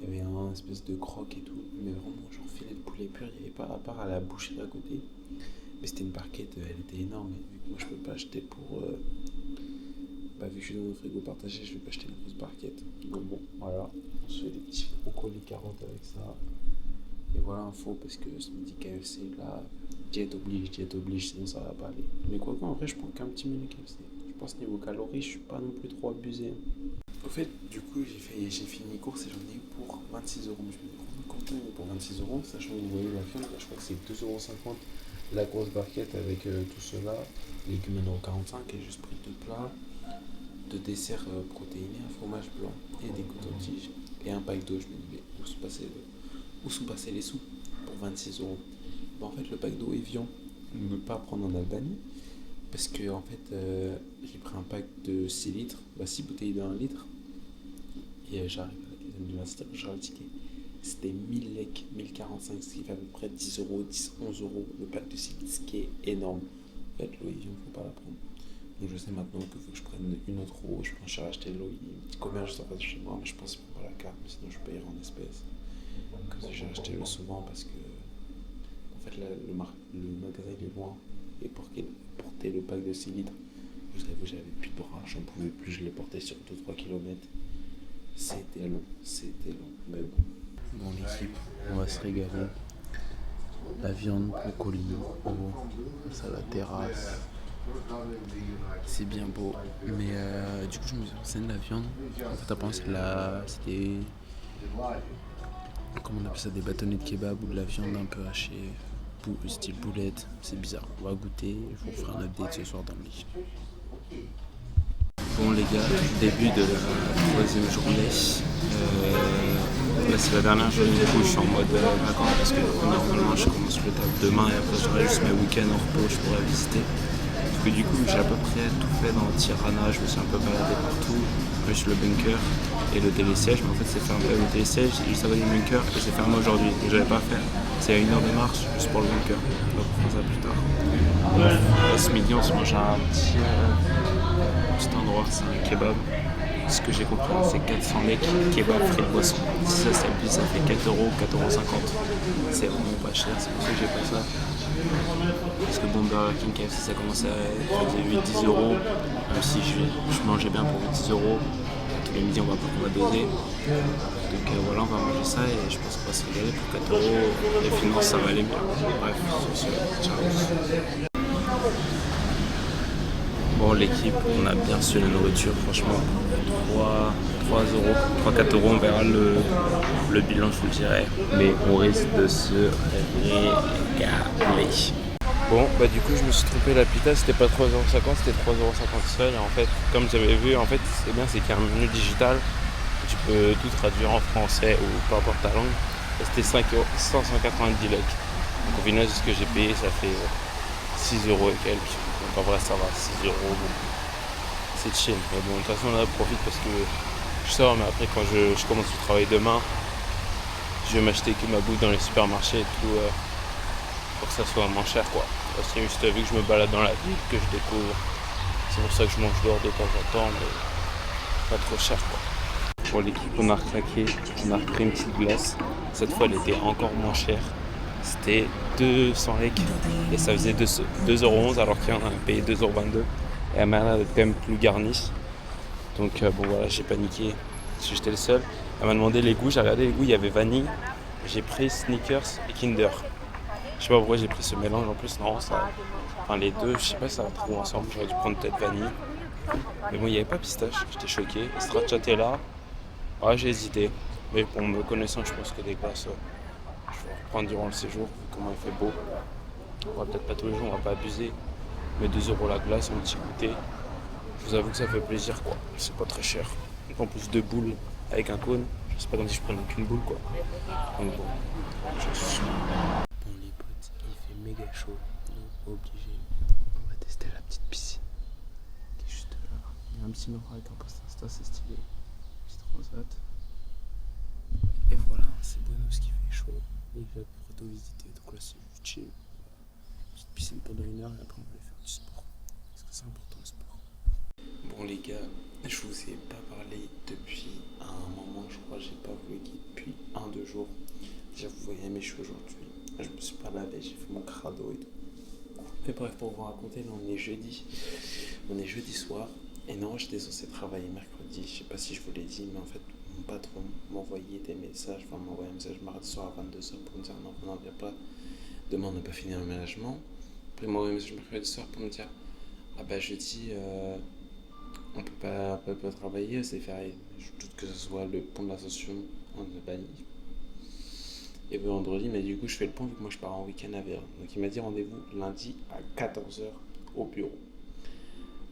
Il y avait un espèce de croque et tout. Mais vraiment, genre filet de poulet pur, il n'y avait pas à part à la boucherie à côté. Mais c'était une barquette, elle était énorme. Et vu que moi, je peux pas acheter pour. Vu que je suis dans un frigo partagé, je vais pas acheter une grosse barquette. Donc bon, voilà. On se fait des petits brocolis carottes avec ça. Et voilà info parce que ce midi KFC là, diète oblige, sinon ça va pas aller. Mais quoi qu'en vrai, je prends qu'un petit menu KFC. Je pense niveau calories, je suis pas non plus trop abusé. Au fait, du coup, j'ai fini mes courses et j'en ai eu pour 26€. Je me suis content pour 26€, sachant que vous voyez la viande, là, je crois que c'est 2,50€ la grosse barquette avec tout cela, légumes 1,45€ et juste pris deux plats, deux desserts protéinés, un fromage blanc et des cotons-tiges et un pack d'eau. Je me dis, mais où sont passés les sous pour 26€? En fait, le pack d'eau Evian, on ne peut pas prendre en Albanie parce que en fait, j'ai pris un pack de 6 litres, 6 bouteilles de 1 litre. Et j'arrive à la cuisine du master, je regarde le ticket. C'était 1000 lek, 1045, ce qui fait à peu près 10€, 11€ le pack de 6 litres, ce qui est énorme. En fait, l'eau Evian, faut pas la prendre. Donc je sais maintenant qu'il faut que je prenne une autre eau. Je pense que j'ai racheté l'eau, il y a un petit commerce juste en face de chez moi, mais je pense pas la carte, mais sinon je payerai en espèces. Comme ça, j'ai acheté l'eau souvent parce que en fait, le magasin il est loin. Et pour porter le pack de 6 litres, je vous avoue, j'avais plus de bras, j'en pouvais plus, je l'ai porté sur 2-3 km. C'était long, mais bon. Bon, l'équipe, on va se régaler. La viande, brocoli, eau, ça la terrasse. C'est bien beau. Mais du coup, je me suis renseigné de la viande. En fait, apparemment, c'était. Comment on appelle ça, des bâtonnets de kebab ou de la viande un peu hachée, style boulette. C'est bizarre. On va goûter. Je vous ferai un update ce soir dans le lit. Bon les gars, début de la 3e journée. Là c'est la dernière journée, du coup je suis en mode vacances parce que normalement je commence le taf demain et après j'aurai juste mes week-ends en repos, je pourrais visiter. Parce que du coup j'ai à peu près tout fait dans Tirana, je me suis un peu baladé partout, plus le bunker et le télésiège, mais en fait c'est fermé. Le télésiège, juste avant le bunker et c'est fermé aujourd'hui, donc j'avais pas à faire. C'est à 1 heure de marche juste pour le bunker, donc on fera ça plus tard. Ce midi on se mange un petit endroit, c'est un kebab. Ce que j'ai compris, c'est 400 mecs, kebab, frites, boisson. Si ça s'appuie, ça fait 4€, 4,50€. C'est vraiment pas cher, c'est pour ça que j'ai pas ça. Parce que bon, Burger King, KFC, ça commençait à 8-10€. Même si je mangeais bien pour 10€. Tous les midis, on va doser. Donc voilà, on va manger ça et je pense qu'on va se régaler pour 4€. Les finances, ça va aller mieux. Bref, sur ce, ciao. Bon l'équipe, on a bien reçu la nourriture, franchement 3-4€, on verra le bilan, je vous le dirai, mais on risque de se régaler. Bon du coup je me suis trompé, la pita c'était pas 3,50€, c'était 3,50€ seul, et en fait comme j'avais vu, en fait c'est bien, c'est qu'il y a un menu digital, tu peux tout traduire en français ou peu importe ta langue, et c'était 590 lek. Donc au final c'est ce que j'ai payé, ça fait 6€ et quelques. Donc en vrai ça va, 6€, bon. C'est chill. Mais bon, de toute façon là je profite parce que je sors, mais après quand je commence le travail demain, je vais m'acheter que ma bouffe dans les supermarchés et tout pour que ça soit moins cher quoi. Parce que juste vu que je me balade dans la ville, que je découvre, c'est pour ça que je mange dehors de temps en temps, mais pas trop cher quoi. Pour l'équipe on a recraqué, on a repris une petite glace. Cette fois elle était encore moins chère. C'était 200 lek et ça faisait 2,11€ alors qu'il y en a payé 2,22€. Et elle m'a l'air d'être quand même plus garnie. Donc bon voilà, j'ai paniqué parce que j'étais le seul. Elle m'a demandé les goûts, j'ai regardé les goûts, il y avait vanille. J'ai pris Snickers et Kinder. Je sais pas pourquoi j'ai pris ce mélange en plus, non ça. Enfin les deux, je sais pas si ça va trop ensemble, j'aurais dû prendre peut-être vanille. Mais bon il n'y avait pas pistache, j'étais choqué. Stracciatella, ouais j'ai hésité. Mais pour me connaissant je pense que des glaces. Je vais reprendre durant le séjour, comment il fait beau. On va peut-être pas tous les jours, on va pas abuser. Mais 2€ la glace, un petit goûter. Je vous avoue que ça fait plaisir quoi. C'est pas très cher. En plus 2 boules avec un cône, c'est pas comme si je prenais qu'une boule quoi. Donc bon, je suis. Bon les potes, il fait méga chaud, donc obligé. On va tester la petite piscine qui est juste là. Il y a un petit miroir avec un post Insta, c'est stylé. Petite transat. Et voilà, c'est Buenos qui fait chaud. Et j'ai pour auto-visiter, donc là c'est juste chill. Petite piscine pendant 1 heure et après on va aller faire du sport. Parce que c'est important le sport. Bon les gars, je vous ai pas parlé depuis un moment, je crois que j'ai pas vlogué depuis 1-2 jours. Déjà vous voyez mes cheveux aujourd'hui, je me suis pas lavé, j'ai fait mon crado et tout. Mais bref, pour vous raconter, là on est jeudi soir. Et non, j'étais censé travailler mercredi, je sais pas si je vous l'ai dit, mais en fait mon patron m'envoyait des messages, m'envoyait un message mardi soir à 22h pour me dire non, on n'en vient pas, demain on n'a pas fini l'aménagement. Après il m'envoie un message mercredi soir pour me dire ah bah jeudi on peut pas travailler, c'est férié. Je doute que ce soit le pont de l'Ascension, on a banni. Et vendredi, mais du coup je fais le pont vu que moi je pars en week-end à Verne. Donc il m'a dit rendez-vous lundi à 14h au bureau.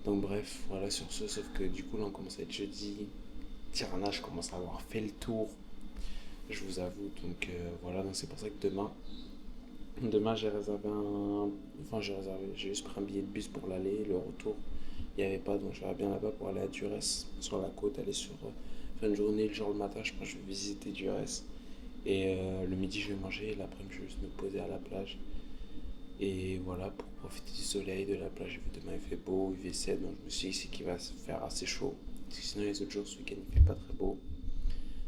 Donc bref, voilà sur ce, sauf que du coup là on commence à être jeudi. Tirana, je commence à avoir fait le tour, je vous avoue. Donc voilà, donc c'est pour ça que demain j'ai réservé j'ai juste pris un billet de bus pour l'aller, le retour. Il n'y avait pas, donc j'irai bien là-bas pour aller à Durès, sur la côte, aller faire une journée, le jour le matin, je pense que je vais visiter Durès. Et le midi, je vais manger, et l'après-midi, je vais juste me poser à la plage. Et voilà, pour profiter du soleil, de la plage. J'ai vu demain, il fait beau, il fait 7, donc je me suis dit ici qu'il va se faire assez chaud. Parce que sinon, les autres jours, ce week-end, il fait pas très beau.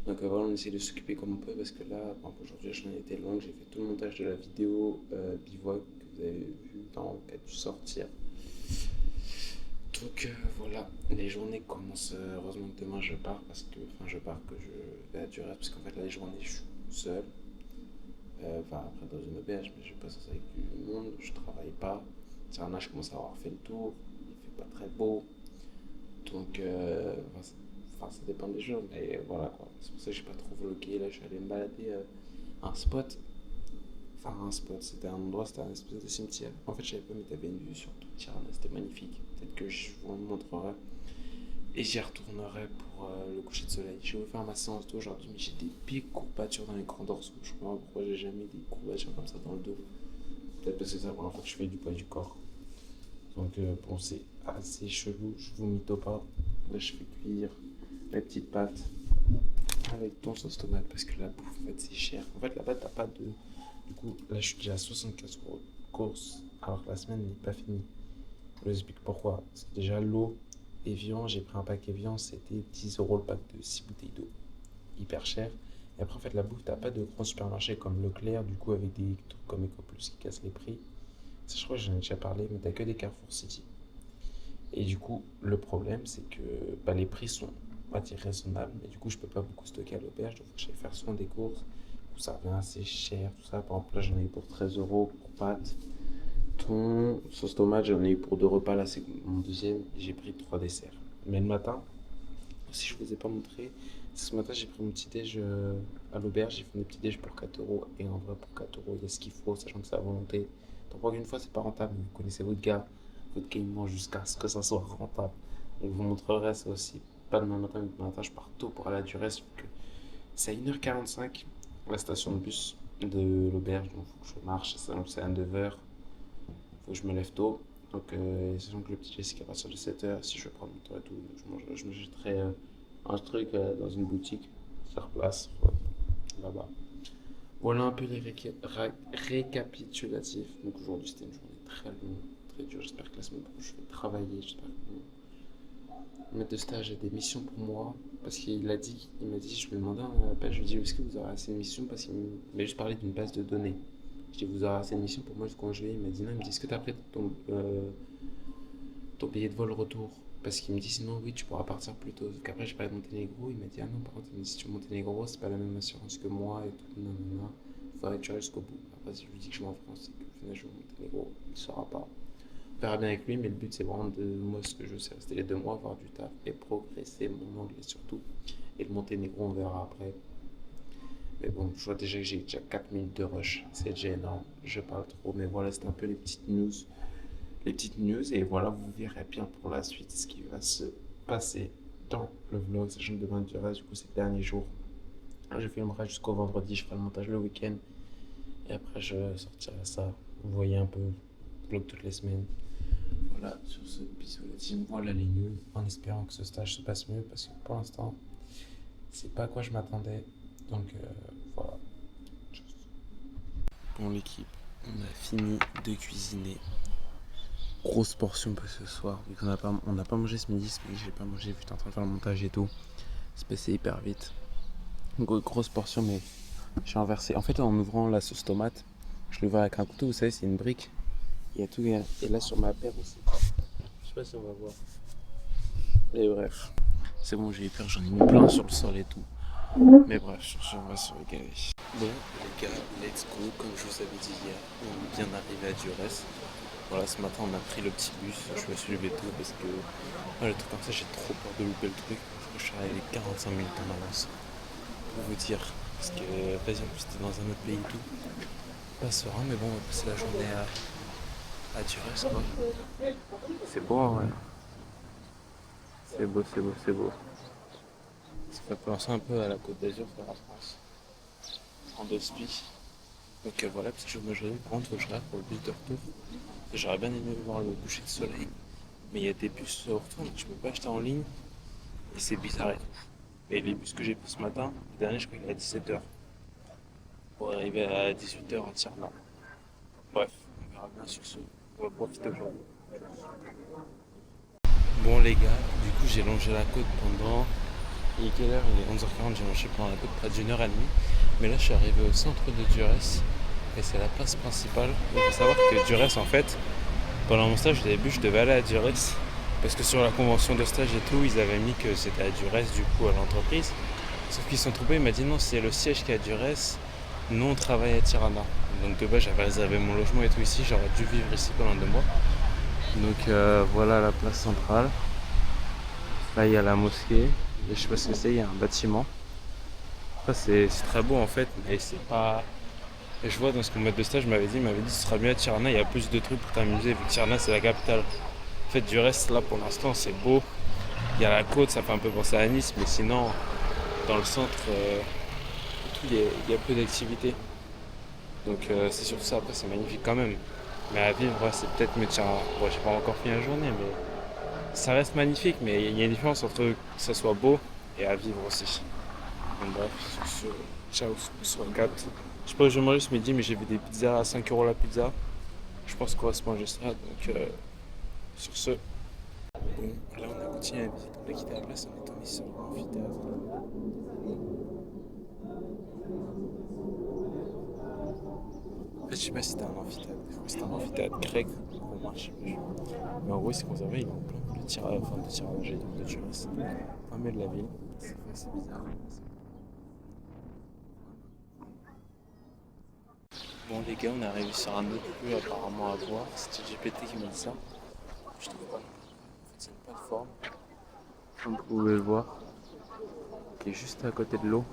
Donc voilà, on essaie de s'occuper comme on peut, parce que là, aujourd'hui, la journée était longue. J'ai fait tout le montage de la vidéo bivouac que vous avez vu qui a dû sortir. Donc voilà, les journées commencent. Heureusement que demain je pars que je vais à Durès parce qu'en fait là les journées je suis seul. Après dans une auberge, mais je passe avec du monde, je travaille pas. Là je commence à avoir fait le tour, il fait pas très beau. Donc ça dépend des jours, mais voilà quoi. C'est pour ça que j'ai pas trop vlogué. Là je suis allé me balader à un spot. C'était un endroit, c'était un espèce de cimetière. En fait, je savais pas, mais t'avais une vue sur tout Tirana, c'était magnifique. Peut-être que je vous le montrerai. Et j'y retournerai pour le coucher de soleil. Je vais vous faire ma séance d'eau aujourd'hui, mais j'ai des pics courbatures dans les grands dorsaux. Je comprends pas pourquoi j'ai jamais des courbatures comme ça dans le dos. Peut-être parce que c'est la première fois que je fais du poids du corps. Donc bon, c'est assez chelou, je vous mytho pas. Là, je fais cuire mes petites pâtes avec ton sauce tomate parce que la bouffe, en fait, c'est cher. En fait, là-bas, t'as pas de. Du coup, là, je suis déjà à 75 € de course, alors que la semaine n'est pas finie. Je vous explique pourquoi. Parce que déjà, l'eau, Evian, j'ai pris un pack Evian, c'était 10 € le pack de 6 bouteilles d'eau. Hyper cher. Et après, en fait, la bouffe, t'as pas de grands supermarchés comme Leclerc, du coup, avec des trucs comme EcoPlus qui cassent les prix. Ça, je crois que j'en ai déjà parlé, mais t'as que des Carrefour City. Et du coup, le problème, c'est que les prix sont, on va dire, raisonnables, mais du coup, je peux pas beaucoup stocker à l'auberge, donc je vais faire soin des courses. Ça revient assez cher, tout ça. Par exemple, là, j'en ai eu pour 13 € pour pâtes. Thon, sauce tomate, j'en ai eu pour 2 repas. Là, c'est mon deuxième. J'ai pris 3 desserts. Mais le matin, si je vous ai pas montré, ce matin, j'ai pris mon petit déj à l'auberge. J'ai fait des petits déj pour 4 €. Et en vrai, pour 4 €, il y a ce qu'il faut, sachant que c'est à volonté. Donc, pour une fois, c'est pas rentable. Vous connaissez votre gars. Votre gars, il mange jusqu'à ce que ça soit rentable. Donc, je vous montrerai ça aussi. Pas demain matin, mais demain matin, je pars tôt pour aller à Durès. C'est à 1h45. La station de bus de l'auberge, donc il faut que je marche, c'est à 9h, il faut que je me lève tôt. Donc, sachant que le petit Jessica à partir de 7h, si je veux prendre mon temps et tout, je me jetterai un truc dans une boutique sur place, là-bas. Voilà un peu les récapitulatifs. Donc aujourd'hui c'était une journée très longue, très dure. J'espère que la semaine prochaine je vais travailler, j'espère que mon maître de stage a des missions pour moi. Parce qu'il m'a dit, je lui ai demandé un appel, je lui ai dit est-ce que vous aurez assez de missions parce qu'il m'a juste parlé d'une base de données. Je lui ai dit vous aurez assez de missions pour moi jusqu'en juillet. Il m'a dit non, il me dit est-ce que tu as pris ton billet de vol retour? Parce qu'il me dit sinon oui tu pourras partir plus tôt. Donc après j'ai parlé de Monténégro, il m'a dit ah non par contre il me dit si tu veux Monténégro c'est pas la même assurance que moi et tout, non, il faudrait que tu ailles jusqu'au bout. Après si je lui dis que je vais en France et qu'au final je vais au Monténégro, il ne saura pas. On verra bien avec lui, mais le but c'est vraiment moi ce que je veux c'est rester les 2 mois, avoir du taf et progresser mon anglais surtout. Et le Monténégro on verra après. Mais bon, je vois déjà que j'ai déjà 4 minutes de rush, c'est déjà énorme, je parle trop, mais voilà c'était un peu les petites news. Et voilà vous verrez bien pour la suite ce qui va se passer dans le vlog, sachant que demain du reste, du coup c'est le dernier jour. Je filmerai jusqu'au vendredi, je ferai le montage le week-end et après je sortirai ça Vous voyez un peu, vlog toutes les semaines. Voilà, sur ce bisous la team. Voilà les news, en espérant que ce stage se passe mieux parce que pour l'instant, c'est pas à quoi je m'attendais. Donc voilà. Bon l'équipe, on a fini de cuisiner. Grosse portion parce que ce soir, vu qu'on n'a pas mangé ce midi j'ai pas mangé, vu que j'étais en train de faire le montage et tout. C'est passé hyper vite. Donc grosse portion mais j'ai renversé. En fait en ouvrant la sauce tomate, je l'ouvre avec un couteau, vous savez c'est une brique. Il y a tout, et là sur ma paire aussi. Je sais pas si on va voir. Et bref, c'est bon j'ai eu peur, j'en ai mis plein sur le sol et tout. Mais bref, on va se régaler. Bon les gars, let's go, comme je vous avais dit hier, on est bien arrivé à Durès. Voilà, ce matin on a pris le petit bus, je me suis levé tôt parce que le truc comme ça j'ai trop peur de louper le truc. Je suis arrivé 45 minutes en avance, pour vous dire. Parce que vas-y, en plus c'était dans un autre pays et tout. Pas serein, mais bon on va passer la journée à Durès quoi. C'est beau hein, ouais. C'est beau, c'est beau, c'est beau. Ça fait penser un peu à la Côte d'Azur, faire la France. En deux spies. Donc voilà, petite journée aujourd'hui. Par contre, faut que je regarde pour le bus de retour. J'aurais bien aimé voir le coucher de soleil. Mais il y a des bus au retour que je peux pas acheter en ligne. Et c'est bizarre et tout. Et les bus que j'ai pris ce matin, le dernier, je crois qu'il est à 17h. Pour arriver à 18h à Tirna. Bref, on verra bien sur ce. On va profiter aujourd'hui. Bon les gars, du coup j'ai longé la côte pendant... Il est quelle heure? Il est 11h40, j'ai longé pendant la côte près d'une heure et demie. Mais là je suis arrivé au centre de Durès. Et c'est la place principale. Il faut savoir que Durès en fait, pendant mon stage au début je devais aller à Durès. Parce que sur la convention de stage et tout, ils avaient mis que c'était à Durès du coup à l'entreprise. Sauf qu'ils se sont trompés, il m'a dit non, c'est le siège qui est à Durès. Nous on travaille à Tirana. Donc de base j'avais réservé mon logement et tout ici, j'aurais dû vivre ici pendant 2 mois. Donc voilà la place centrale. Là il y a la mosquée. Et je sais pas ce que c'est, il y a un bâtiment. Ça c'est très beau en fait, mais c'est pas... Et je vois dans ce que mon maître de stage m'avait dit ce sera mieux à Tirana, il y a plus de trucs pour t'amuser, vu que Tirana c'est la capitale. En fait du reste là pour l'instant c'est beau. Il y a la côte, ça fait un peu penser à Nice, mais sinon dans le centre il y a peu d'activités. Donc c'est surtout ça, après c'est magnifique quand même. Mais à vivre c'est peut-être mieux de Tirana. Bon j'ai pas encore fini la journée mais ça reste magnifique, mais il y a une différence entre que ça soit beau et à vivre aussi. Donc bref, sur ce, ciao, sur le capte. Je sais pas où je vais manger ce midi, mais j'ai vu des pizzas à 5€ la pizza. Je pense qu'on va se manger ça, donc sur ce. Bon, là on a continué la visite, on a quitté la place, on est tombé sur l'amphithéâtre. En fait, je sais pas si c'était un amphithéâtre, c'était un amphithéâtre grec, romain, je sais plus. Mais en gros, c'est conservé, il est en plein de tirage, de Tunis, en milieu de la ville. C'est bizarre. Bon les gars, on est arrivé sur un autre lieu apparemment à voir. C'était GPT qui m'a dit ça. Je trouve pas. En fait, c'est une plateforme, comme vous pouvez le voir, qui est juste à côté de l'eau.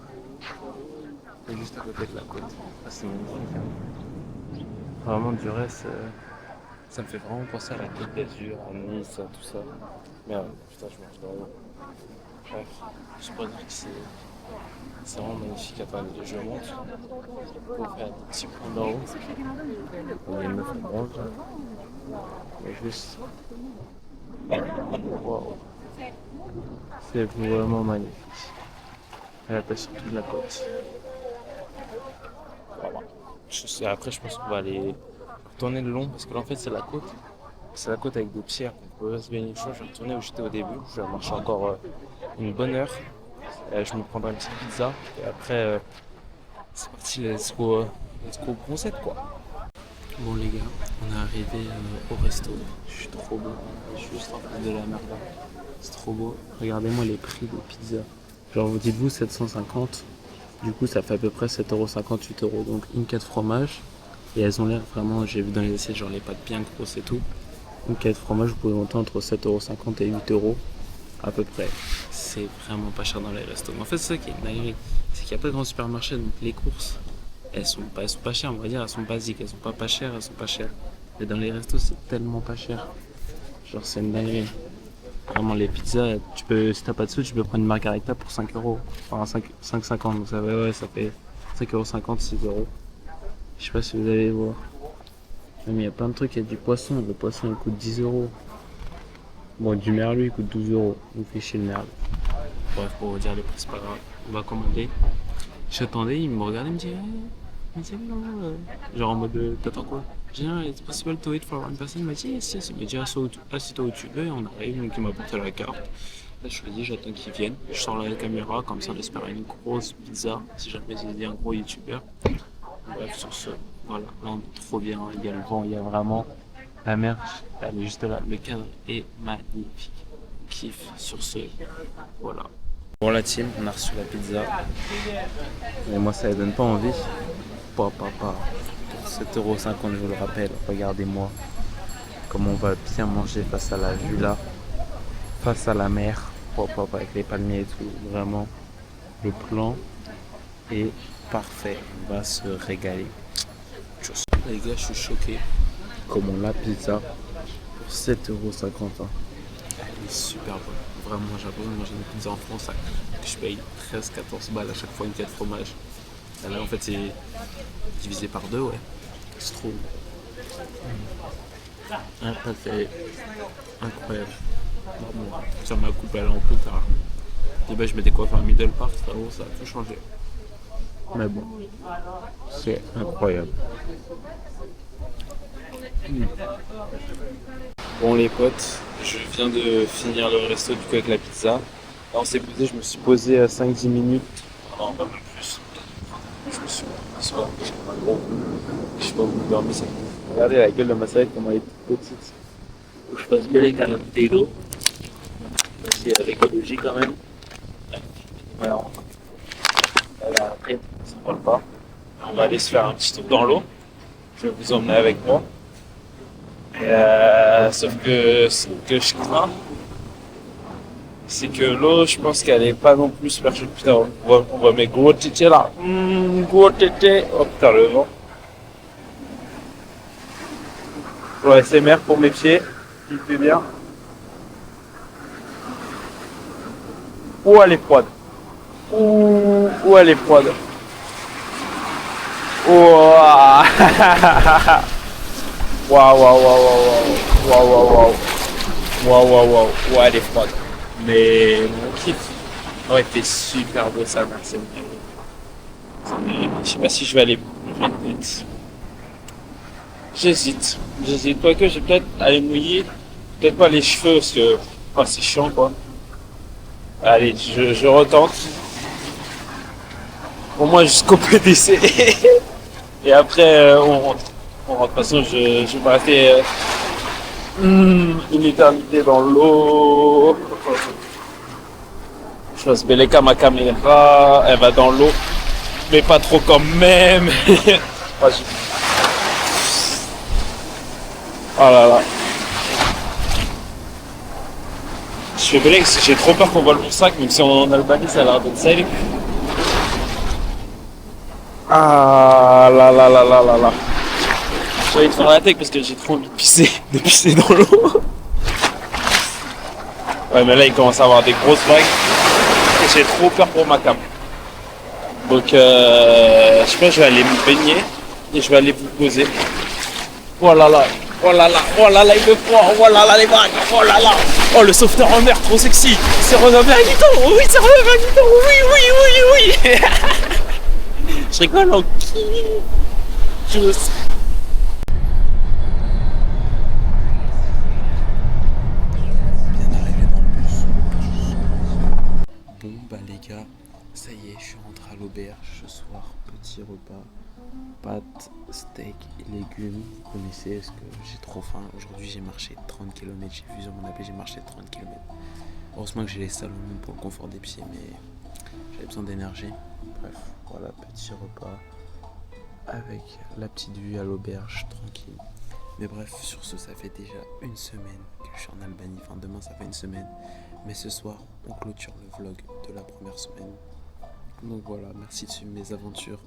Et juste à côté de la côte. Ah, c'est magnifique. Hein. Vraiment Durès, ça me fait vraiment penser à la Côte d'Azur, à Nice, à tout ça. Merde, putain, je mange de rien. Bref, je pourrais dire que c'est vraiment magnifique. Attendez, je monte pour faire des petits points d'en haut. Il y a une meuf en bronze là. Mais juste. Wow. C'est vraiment magnifique. Elle appelle sur toute la côte. Voilà. Après, je pense qu'on va aller tourner le long parce que là, en fait, c'est la côte. C'est la côte avec des pierres. On peut se baigner chaud. Je vais retourner où j'étais au début. Je vais marcher encore une bonne heure. Je me prendrai une petite pizza. Et après, c'est parti. Let's go bronzette quoi. Bon, les gars, on est arrivé au resto. Je suis trop beau. Je suis juste en face de la mer là. C'est trop beau. Regardez-moi les prix des pizzas. Genre, vous dites-vous 750. Du coup, ça fait à peu près 7,50€, 8€. Donc, une 4 fromages. Et elles ont l'air vraiment, j'ai vu dans les assiettes, genre les pâtes bien grosses et tout. Une 4 fromages, vous pouvez monter entre 7,50€ et 8€ à peu près. C'est vraiment pas cher dans les restos. Mais en fait, c'est ça qui est une dinguerie. C'est qu'il n'y a pas de grands supermarchés, donc les courses, elles sont pas chères, on va dire, elles sont basiques. Elles sont pas chères, elles sont pas chères. Mais dans les restos, c'est tellement pas cher. Genre, c'est une dinguerie. Vraiment, les pizzas, si t'as pas de sous, tu peux prendre une margarita pour 5€. Enfin, 5,50€. Donc ça fait 5,50€, 6€. Je sais pas si vous allez voir. Mais il y a plein de trucs, il y a du poisson. Le poisson il coûte 10 euros. Bon, du merlu il coûte 12 euros. On fait chier le merlu. Bref, pour vous dire les prix, c'est pas grave. On va commander. J'attendais, il me regardait, il me dit, il me dit non, genre en mode, t'attends quoi? J'ai dit, it's possible to wait for one person. Il m'a dit, yes, yes. Il m'a dit, assis-toi où tu veux, et on arrive. Donc il m'a apporté la carte. Là, je lui ai dit, j'attends qu'il vienne. Je sors la caméra, comme ça on espère une grosse pizza, si jamais j'ai dit un gros youtubeur. Bref, sur ce, voilà, là on est trop bien, il y a le vent, il y a vraiment la mer, elle est juste là, le cadre est magnifique. Kiff sur ce, voilà. Bon la team, on a reçu la pizza. Et moi ça ne donne pas envie. Pour 7,50 €, je vous le rappelle, regardez-moi comment on va bien manger face à la vue là, face à la mer, avec les palmiers et tout, vraiment le plan est parfait, on va se régaler. Les gars, je suis choqué. Comment la pizza pour 7,50 €. Elle est super bonne. Vraiment, j'ai l'impression de manger une pizza en France que je paye 13-14 balles à chaque fois une 4 fromages. Là, en fait, c'est divisé par 2, ouais. C'est trop. C'est incroyable. Vraiment, ça m'a coupé en plus tard. Et ben, je m'étais coiffé un middle part, là-haut, ça a tout changé. Mais bon, c'est incroyable. Bon les potes, je viens de finir le resto du coup avec la pizza. Là on s'est posé, je me suis posé à 5-10 minutes. Non, pas plus. Je me suis assis comme un gros. Je sais pas où vous dormez, ça. Regardez la gueule de ma salade, comment elle est toute petite. Je passe bien les canapes d'ego. C'est l'écologie quand même. Voilà. Après, ça ne vole pas. On va aller se faire un petit tour dans l'eau. Je vais vous emmener avec moi. Sauf que ce que je crains, c'est que l'eau, je pense qu'elle est pas non plus super chaude. Putain, on voit mes gros tétés là. Gros tétés. Oh putain, le vent. Ouais, c'est mer pour mes pieds. Il fait bien. Oh, elle est froide. Oh, elle est froide. Oh. Waouh, waouh, waouh, waouh, waouh, waouh, waouh, waouh, waouh, waouh, ouais, elle est froide. Mais mon kiff, ouais, fait super beau ça, merci. Je sais pas si je vais aller plus vite. J'hésite, quoique je vais peut-être aller mouiller, peut-être pas les cheveux parce que c'est chiant quoi. Allez, je retente. Au moins jusqu'au PDC. Et après, on rentre. De toute façon, je vais rester une éternité dans l'eau. Je passe Beleka, ma caméra, elle va dans l'eau. Mais pas trop quand même. Oh là là. Je fais Belek parce que j'ai trop peur qu'on vole mon sac, même si en Albanie ça a l'air d'être safe. Ah là là là là là là. J'ai envie de faire la tech parce que j'ai trop envie de pisser dans l'eau. Ouais, mais là il commence à avoir des grosses vagues et j'ai trop peur pour ma cam. Donc je pense que je vais aller me baigner et je vais aller vous poser. Oh là là, oh là là, oh là là, il me prend, oh là là les vagues, oh là là. Oh le sauveteur en mer, trop sexy. C'est Renaud Berguiton, oui c'est Renaud Berguiton, oui. Je rigole en qui. Juste. Bon bah les gars, ça y est, je suis rentré à l'auberge ce soir, petit repas, pâtes, steak et légumes, vous connaissez, parce que j'ai trop faim. Aujourd'hui j'ai marché 30 km, j'ai vu sur mon appel, j'ai marché 30 km. Heureusement que j'ai les salons pour le confort des pieds, mais j'avais besoin d'énergie. Bref, voilà, petit repas avec la petite vue à l'auberge, tranquille. Mais bref, sur ce, ça fait déjà une semaine que je suis en Albanie. Enfin, demain, ça fait une semaine. Mais ce soir, on clôture le vlog de la première semaine. Donc voilà, merci de suivre mes aventures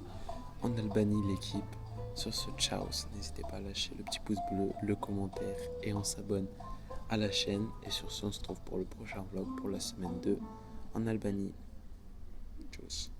en Albanie, l'équipe. Sur ce, ciao. N'hésitez pas à lâcher le petit pouce bleu, le commentaire et on s'abonne à la chaîne. Et sur ce, on se retrouve pour le prochain vlog pour la semaine 2 en Albanie. Tchuss.